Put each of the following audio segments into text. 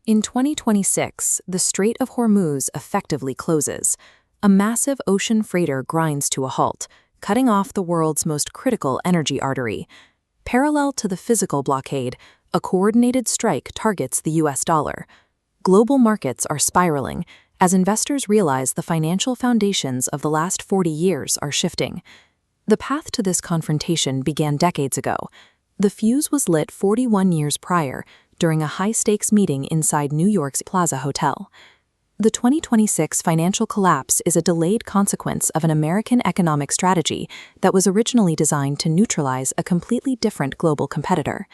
In 2026, the Strait of Hormuz effectively closes. A massive ocean freighter grinds to a halt, cutting off the world's most critical energy artery. Parallel to the physical blockade, a coordinated strike targets the US dollar. Global markets are spiraling as investors realize the financial foundations of the last 40 years are shifting. The path to this confrontation began decades ago. The fuse was lit 41 years prior, during a high-stakes meeting inside New York's Plaza Hotel. The 2026 financial collapse is a delayed consequence of an American economic strategy that was originally designed to neutralize a completely different global competitor.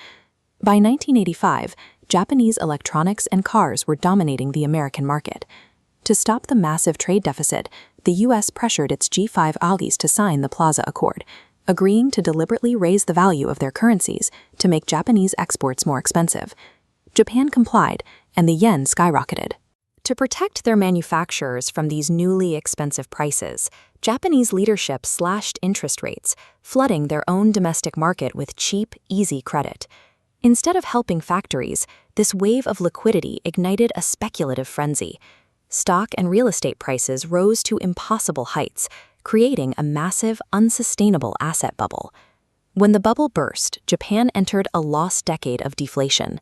By 1985, Japanese electronics and cars were dominating the American market. To stop the massive trade deficit, the U.S. pressured its G5 allies to sign the Plaza Accord, agreeing to deliberately raise the value of their currencies to make Japanese exports more expensive. Japan complied, and the yen skyrocketed. To protect their manufacturers from these newly expensive prices, Japanese leadership slashed interest rates, flooding their own domestic market with cheap, easy credit. Instead of helping factories, this wave of liquidity ignited a speculative frenzy. Stock and real estate prices rose to impossible heights, creating a massive, unsustainable asset bubble. When the bubble burst, Japan entered a lost decade of deflation.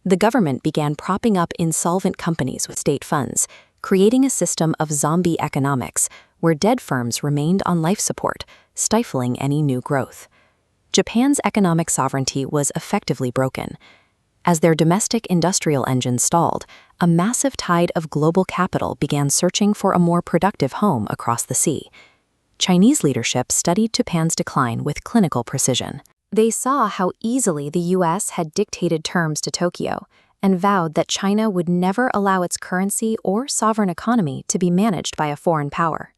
The government began propping up insolvent companies with state funds, creating a system of zombie economics where dead firms remained on life support, stifling any new growth. Japan's economic sovereignty was effectively broken. As their domestic industrial engine stalled, a massive tide of global capital began searching for a more productive home across the sea. Chinese leadership studied Japan's decline with clinical precision. They saw how easily the U.S. had dictated terms to Tokyo and vowed that China would never allow its currency or sovereign economy to be managed by a foreign power.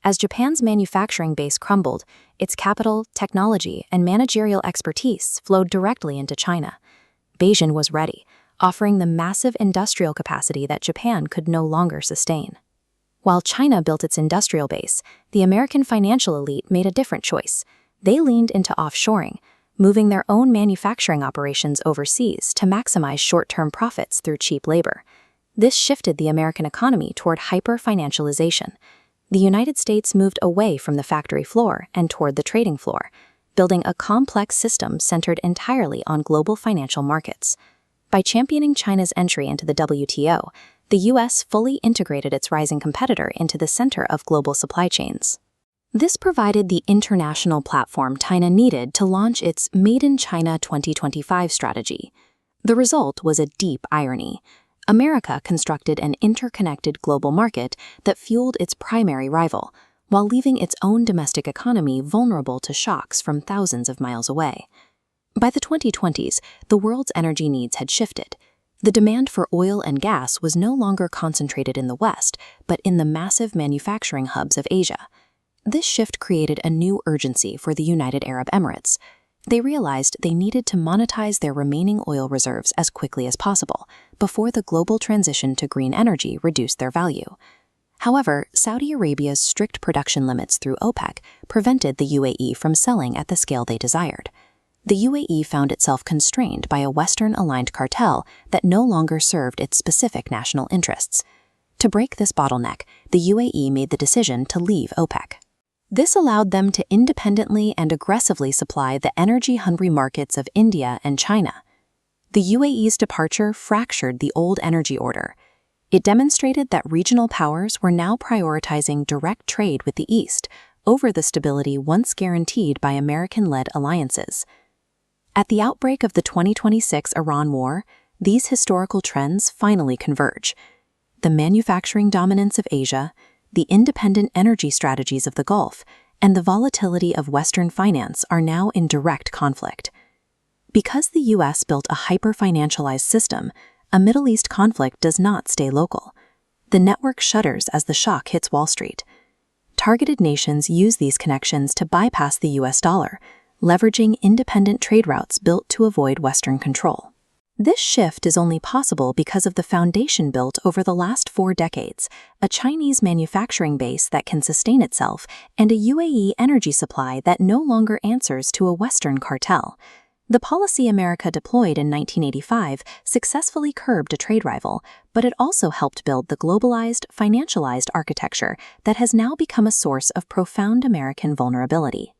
As Japan's manufacturing base crumbled, its capital, technology, and managerial expertise flowed directly into China. Beijing was ready, offering the massive industrial capacity that Japan could no longer sustain. While China built its industrial base, the American financial elite made a different choice. They leaned into offshoring, moving their own manufacturing operations overseas to maximize short-term profits through cheap labor. This shifted the American economy toward hyper-financialization. The United States moved away from the factory floor and toward the trading floor, building a complex system centered entirely on global financial markets. By championing China's entry into the WTO, the U.S. fully integrated its rising competitor into the center of global supply chains. This provided the international platform China needed to launch its Made in China 2025 strategy. The result was a deep irony. America constructed an interconnected global market that fueled its primary rival, while leaving its own domestic economy vulnerable to shocks from thousands of miles away. By the 2020s, the world's energy needs had shifted. The demand for oil and gas was no longer concentrated in the West, but in the massive manufacturing hubs of Asia. This shift created a new urgency for the United Arab Emirates. They realized they needed to monetize their remaining oil reserves as quickly as possible, before the global transition to green energy reduced their value. However, Saudi Arabia's strict production limits through OPEC prevented the UAE from selling at the scale they desired. The UAE found itself constrained by a Western-aligned cartel that no longer served its specific national interests. To break this bottleneck, the UAE made the decision to leave OPEC. This allowed them to independently and aggressively supply the energy-hungry markets of India and China. The UAE's departure fractured the old energy order. It demonstrated that regional powers were now prioritizing direct trade with the East over the stability once guaranteed by American-led alliances. At the outbreak of the 2026 Iran war, these historical trends finally converge. The manufacturing dominance of Asia, the independent energy strategies of the Gulf, and the volatility of Western finance are now in direct conflict. Because the U.S. built a hyper-financialized system, a Middle East conflict does not stay local. The network shudders as the shock hits Wall Street. Targeted nations use these connections to bypass the U.S. dollar, leveraging independent trade routes built to avoid Western control. This shift is only possible because of the foundation built over the last 4 decades, a Chinese manufacturing base that can sustain itself, and a UAE energy supply that no longer answers to a Western cartel. The policy America deployed in 1985 successfully curbed a trade rival, but it also helped build the globalized, financialized architecture that has now become a source of profound American vulnerability.